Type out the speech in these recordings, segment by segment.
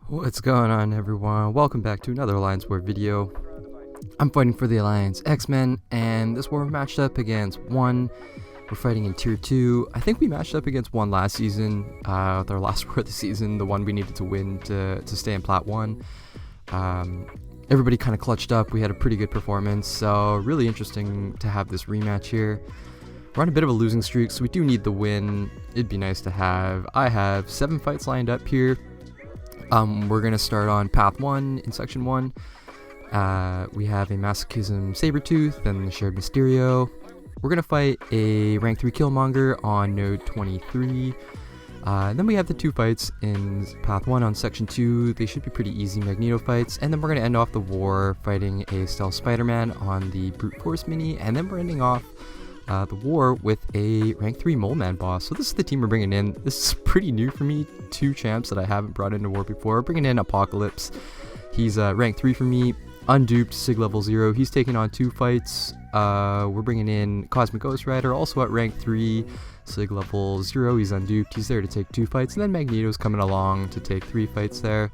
What's going on, everyone? Welcome back to another Alliance War video. I'm fighting for the Alliance XMN, and this war we're matched up against 1. We're fighting in Tier 2. I think we matched up against 1 last season, with our last war of the season, the one we needed to win to stay in Plat 1. Everybody kind of clutched up. We had a pretty good performance, so really interesting to have this rematch here. We're on a bit of a losing streak, so we do need the win. It'd be nice to have. I have 7 fights lined up here. We're going to start on Path 1 in Section 1. We have a Masochism Sabretooth, then the Shared Mysterio. We're going to fight a Rank 3 Killmonger on Node 23. Then we have the 2 fights in Path 1 on Section 2. They should be pretty easy Magneto fights. And then we're going to end off the war fighting a Stealth SpiderMan on the Brute Force Mini. And then we're ending off the war with a Rank 3 Moleman boss. So this is the team we're bringing in. This is pretty new for me. 2 champs that I haven't brought into war before. We're bringing in Apocalypse. He's Rank 3 for me. Unduped, Sig level 0. He's taking on 2 fights. We're bringing in Cosmic Ghost Rider, also at Rank 3. Sig level 0. He's unduped. He's there to take 2 fights. And then Magneto's coming along to take 3 fights there.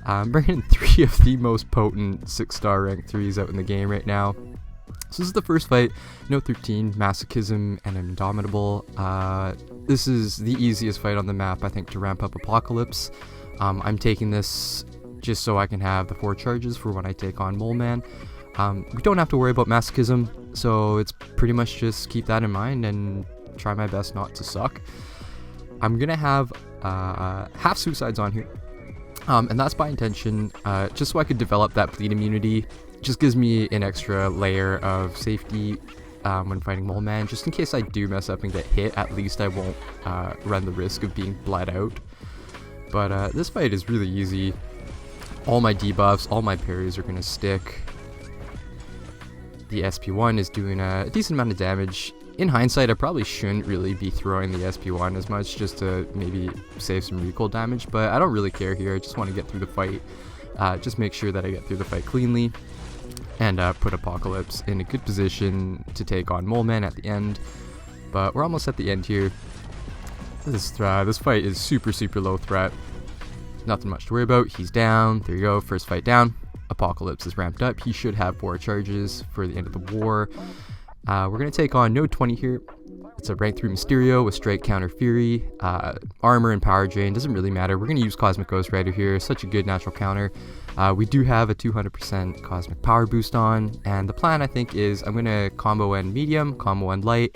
I'm bringing in 3 of the most potent 6-star Rank 3s out in the game right now. So this is the first fight, Note 13, Masochism and Indomitable. This is the easiest fight on the map, I think, to ramp up Apocalypse. I'm taking this just so I can have the 4 charges for when I take on Moleman. We don't have to worry about Masochism, so it's pretty much just keep that in mind and try my best not to suck. I'm going to have half suicides on here, and that's by intention, just so I could develop that bleed immunity. Just gives me an extra layer of safety when fighting Moleman. Just in case I do mess up and get hit, at least I won't run the risk of being bled out. But this fight is really easy. All my debuffs, all my parries are going to stick. The SP1 is doing a decent amount of damage. In hindsight, I probably shouldn't really be throwing the SP1 as much, just to maybe save some recoil damage, but I don't really care here. I just want to get through the fight. Just make sure that I get through the fight cleanly. And put Apocalypse in a good position to take on Moleman at the end. But we're almost at the end here. This fight is super low threat. Nothing much to worry about. He's down. There you go. First fight down. Apocalypse is ramped up. He should have 4 charges for the end of the war. We're going to take on Node 20 here. It's a Rank 3 Mysterio with Strike, Counter, Fury. Armor and Power Drain. Doesn't really matter. We're going to use Cosmic Ghost Rider here. Such a good natural counter. We do have a 200% Cosmic Power boost on. And the plan, I think, is I'm going to combo end Medium, combo end Light,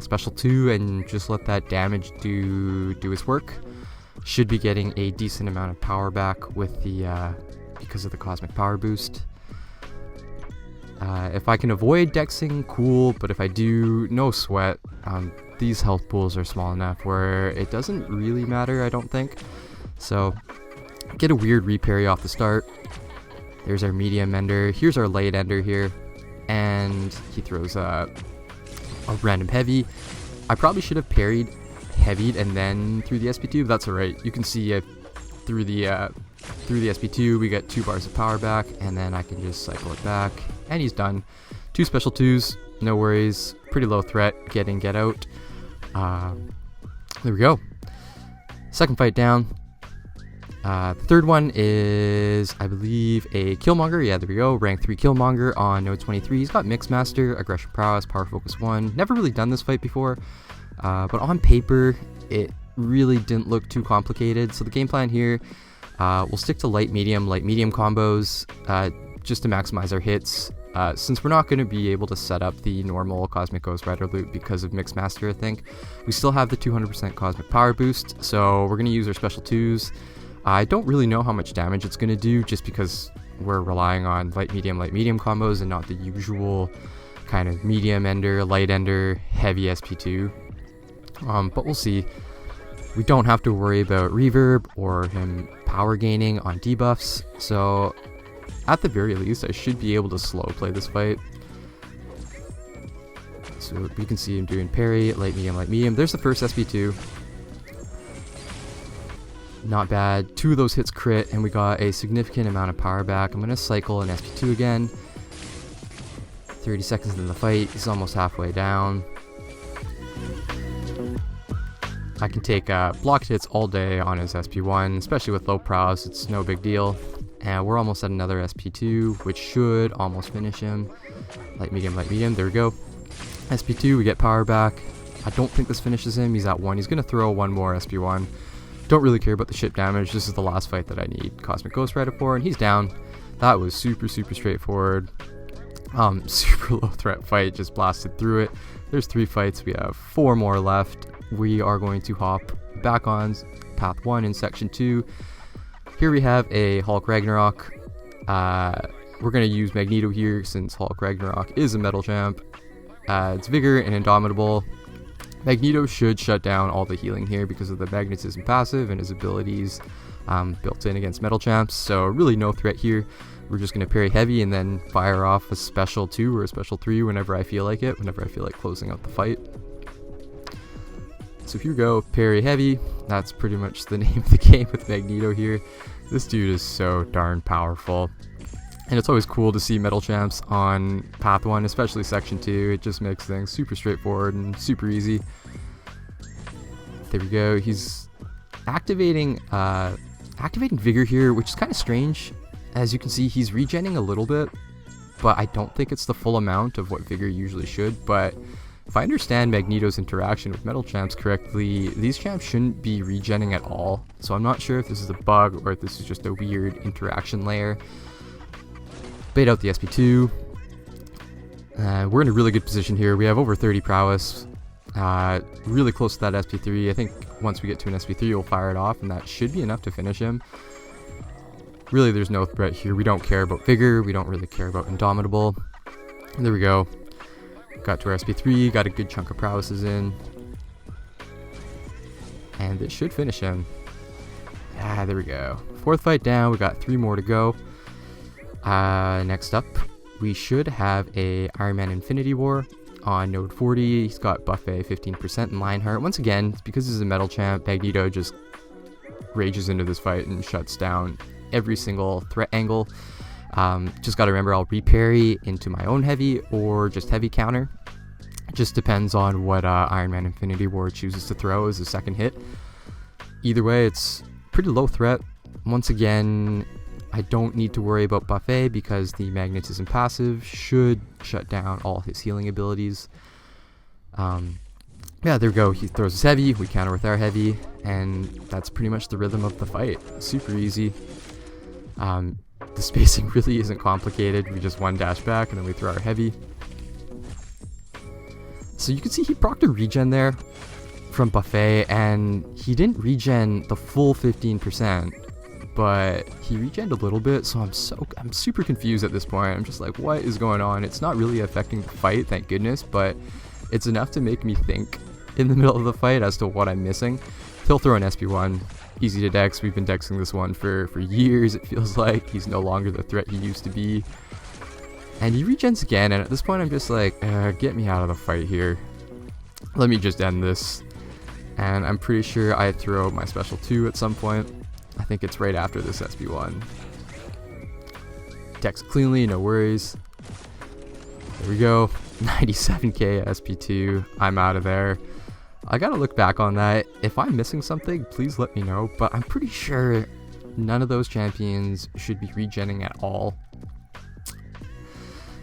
Special 2, and just let that damage do its work. Should be getting a decent amount of power back with the because of the Cosmic Power boost. If I can avoid dexing, cool, but if I do, no sweat. These health pools are small enough where it doesn't really matter, I don't think. So, get a weird reparry off the start. There's our medium ender. Here's our light ender here. And he throws a random heavy. I probably should have parried, heavied, and then through the SP2, but that's alright. You can see through the SP2, we get 2 bars of power back, and then I can just cycle it back. And he's done. 2 special 2s, no worries. Pretty low threat, get in, get out. There we go. Second fight down. The third one is, I believe, a Killmonger. Yeah, there we go. Rank 3 Killmonger on Node 23. He's got Mixmaster, Aggression Prowess, Power Focus 1. Never really done this fight before, but on paper, it really didn't look too complicated. So the game plan here, we'll stick to light medium combos, just to maximize our hits. Since we're not going to be able to set up the normal Cosmic Ghost Rider loot because of Mixmaster, I think, we still have the 200% Cosmic Power boost, so we're going to use our special 2s. I don't really know how much damage it's going to do, just because we're relying on light medium combos and not the usual kind of medium ender, light ender, heavy SP2. But we'll see. We don't have to worry about reverb or him power gaining on debuffs, so at the very least I should be able to slow play this fight. So we can see him doing parry, light medium. There's the first SP2. Not bad. 2 of those hits crit, and we got a significant amount of power back. I'm going to cycle an SP2 again. 30 seconds into the fight. He's almost halfway down. I can take blocked hits all day on his SP1, especially with low prowess. It's no big deal. And we're almost at another SP2, which should almost finish him. Light, medium, there we go. SP2, we get power back. I don't think this finishes him. He's at 1. He's going to throw one more SP1. Don't really care about the ship damage. This is the last fight that I need Cosmic Ghost Rider for, and he's down. That was super straightforward. Super low threat fight, just blasted through it. There's 3 fights. We have 4 more left. We are going to hop back on Path 1 in Section 2. Here we have a Hulk Ragnarok. We're going to use Magneto here since Hulk Ragnarok is a metal champ. It's Vigor and Indomitable. Magneto should shut down all the healing here because of the magnetism passive and his abilities built in against metal champs. So really no threat here. We're just going to parry heavy and then fire off a special 2 or a special 3 whenever I feel like it, whenever I feel like closing out the fight. So here we go, parry heavy. That's pretty much the name of the game with Magneto here. This dude is so darn powerful. And it's always cool to see metal champs on Path 1, especially Section 2. It just makes things super straightforward and super easy. There we go. He's activating Vigor here, which is kind of strange. As you can see, he's regenning a little bit, but I don't think it's the full amount of what Vigor usually should. But if I understand Magneto's interaction with metal champs correctly, these champs shouldn't be regenning at all. So I'm not sure if this is a bug or if this is just a weird interaction layer. Bait out the SP2. We're in a really good position here. We have over 30 prowess. Really close to that SP3. I think once we get to an SP3, we'll fire it off, and that should be enough to finish him. Really, there's no threat here. We don't care about Vigor. We don't really care about Indomitable. And there we go. Got to our SP3. Got a good chunk of prowesses in. And it should finish him. There we go. 4th fight down. We got 3 more to go. Next up, we should have a Iron Man Infinity War on node 40. He's got buffet 15% in Lionheart. Once again, because he's a metal champ, Magneto just rages into this fight and shuts down every single threat angle. Just gotta remember, I'll reparry into my own heavy or just heavy counter. It just depends on what Iron Man Infinity War chooses to throw as a second hit. Either way, it's pretty low threat. Once again, I don't need to worry about buffet because the magnetism passive should shut down all his healing abilities. Yeah, there we go. He throws his heavy, we counter with our heavy, and that's pretty much the rhythm of the fight. Super easy. The spacing really isn't complicated. We just 1 dash back and then we throw our heavy. So you can see he procced a regen there from buffet, and he didn't regen the full 15%, but he regened a little bit. So I'm super confused at this point. I'm just like, what is going on? It's not really affecting the fight, thank goodness, but it's enough to make me think in the middle of the fight as to what I'm missing. He'll throw an SP1. Easy to dex. We've been dexing this one for years, it feels like. He's no longer the threat he used to be. And he regens again, and at this point I'm just like, get me out of the fight here. Let me just end this. And I'm pretty sure I throw my special 2 at some point. I think it's right after this SP1. Dex cleanly, no worries. There we go. 97k SP2. I'm out of there. I gotta look back on that. If I'm missing something, please let me know, but I'm pretty sure none of those champions should be regenning at all.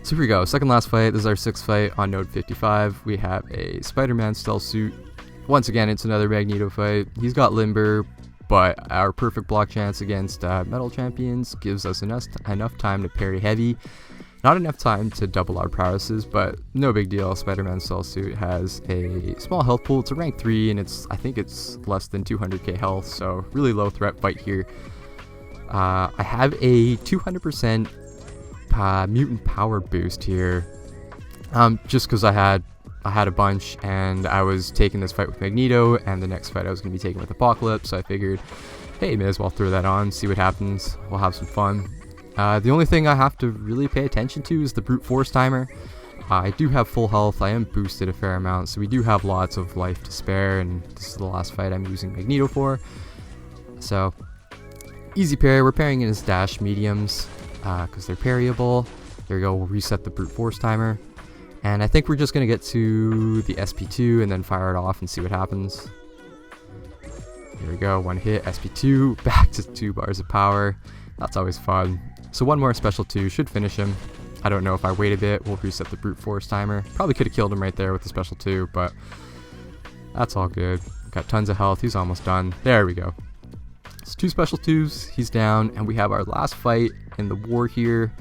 So here we go, second last fight. This is our 6th fight on node 55. We have a SpiderMan stealth suit. Once again, it's another Magneto fight. He's got limber, but our perfect block chance against metal champions gives us enough time to parry heavy. Not enough time to double our prowesses, but no big deal. Spider-Man Stealth Suit has a small health pool. It's a rank 3, and I think it's less than 200k health, so really low threat fight here. I have a 200% mutant power boost here, just because I had a bunch, and I was taking this fight with Magneto, and the next fight I was going to be taking with Apocalypse, so I figured, hey, may as well throw that on, see what happens. We'll have some fun. The only thing I have to really pay attention to is the brute force timer. I do have full health. I am boosted a fair amount, so we do have lots of life to spare, and this is the last fight I'm using Magneto for. So, easy parry. We're parrying in his dash mediums because they're parryable. There we go. We'll reset the brute force timer. And I think we're just going to get to the SP2 and then fire it off and see what happens. Here we go, one hit, SP2, back to 2 bars of power. That's always fun. So one more special 2 should finish him. I don't know if I wait a bit, we'll reset the brute force timer. Probably could have killed him right there with the special 2, but that's all good. Got tons of health, he's almost done. There we go. It's 2 special 2s, he's down, and we have our last fight in the war here.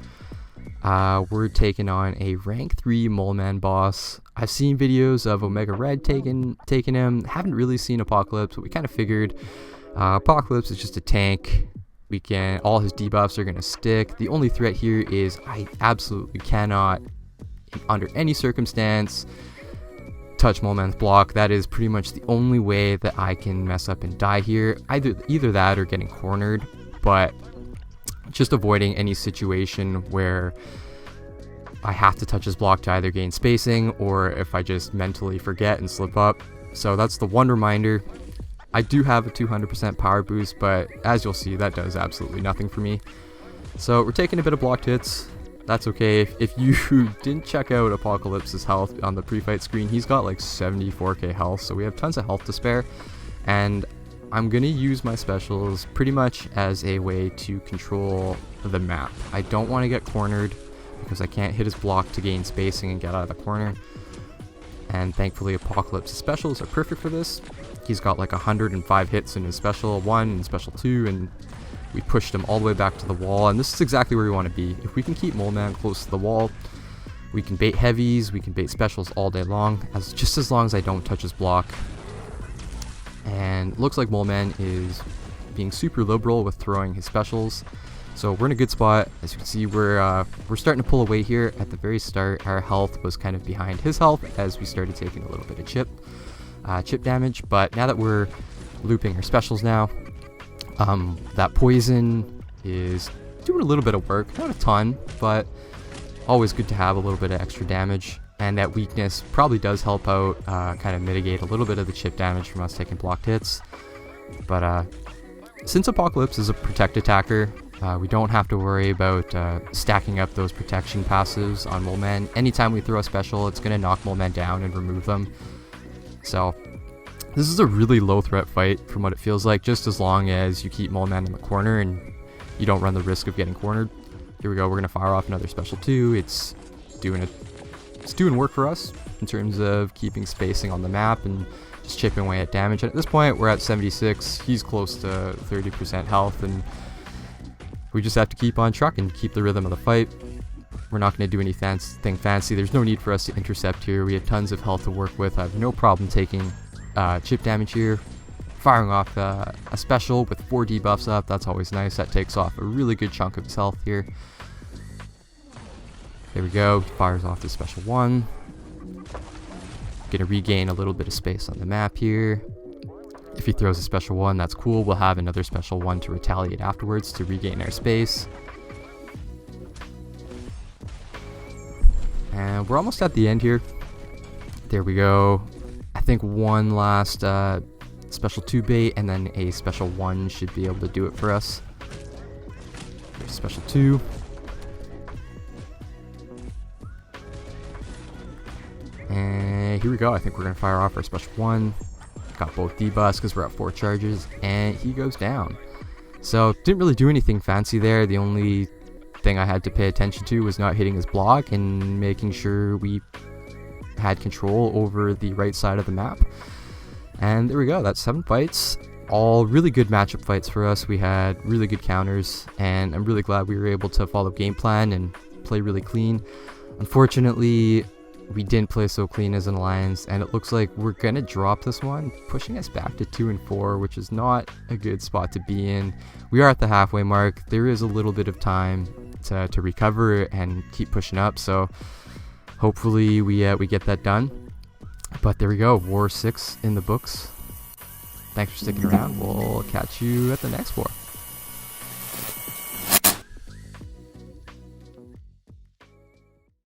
We're taking on a rank 3 Moleman boss. I've seen videos of Omega Red taking him. Haven't really seen Apocalypse, but we kind of figured Apocalypse is just a tank. All his debuffs are going to stick. The only threat here is I absolutely cannot, under any circumstance, touch Moleman's block. That is pretty much the only way that I can mess up and die here. Either that or getting cornered, but just avoiding any situation where I have to touch his block to either gain spacing or if I just mentally forget and slip up. So that's the one reminder. I do have a 200% power boost, but as you'll see, that does absolutely nothing for me. So we're taking a bit of blocked hits. That's okay. If you didn't check out Apocalypse's health on the pre-fight screen, he's got like 74k health, so we have tons of health to spare. And I'm going to use my specials pretty much as a way to control the map. I don't want to get cornered because I can't hit his block to gain spacing and get out of the corner. And thankfully Apocalypse's specials are perfect for this. He's got like 105 hits in his special 1 and special 2, and we pushed him all the way back to the wall, and this is exactly where we want to be. If we can keep Moleman close to the wall, we can bait heavies, we can bait specials all day long, just as long as I don't touch his block. And it looks like Moleman is being super liberal with throwing his specials, so we're in a good spot. As you can see, we're starting to pull away here. At the very start, our health was kind of behind his health as we started taking a little bit of chip damage, but now that we're looping our specials now, that poison is doing a little bit of work, not a ton, but always good to have a little bit of extra damage. And that weakness probably does help out, kind of mitigate a little bit of the chip damage from us taking blocked hits. But since Apocalypse is a protect attacker, we don't have to worry about stacking up those protection passives on Moleman. Anytime we throw a special, it's going to knock Moleman down and remove them. So this is a really low threat fight from what it feels like, just as long as you keep Moleman in the corner and you don't run the risk of getting cornered. Here we go, we're going to fire off another special 2. It's doing work for us in terms of keeping spacing on the map and just chipping away at damage. And at this point, we're at 76. He's close to 30% health, and we just have to keep on trucking, keep the rhythm of the fight. We're not going to do anything fancy. There's no need for us to intercept here. We have tons of health to work with. I have no problem taking chip damage here. Firing off a special with 4 debuffs up. That's always nice. That takes off a really good chunk of his health here. There we go. Fires off the special 1. Gonna regain a little bit of space on the map here. If he throws a special 1, that's cool. We'll have another special 1 to retaliate afterwards to regain our space. And we're almost at the end here. There we go. I think one last special 2 bait and then a special 1 should be able to do it for us. There's special 2. And here we go. I think we're going to fire off our special 1. Got both debuffs because we're at 4 charges, and he goes down. So didn't really do anything fancy there. The only thing I had to pay attention to was not hitting his block and making sure we had control over the right side of the map. And there we go. That's 7 fights. All really good matchup fights for us. We had really good counters, and I'm really glad we were able to follow game plan and play really clean. Unfortunately, we didn't play so clean as an alliance, and it looks like we're gonna drop this one, pushing us back to 2 and 4, which is not a good spot to be in. We are at the halfway mark. There is a little bit of time to recover and keep pushing up, so hopefully we get that done. But there we go, War 6 in the books. Thanks for sticking around. We'll catch you at the next war.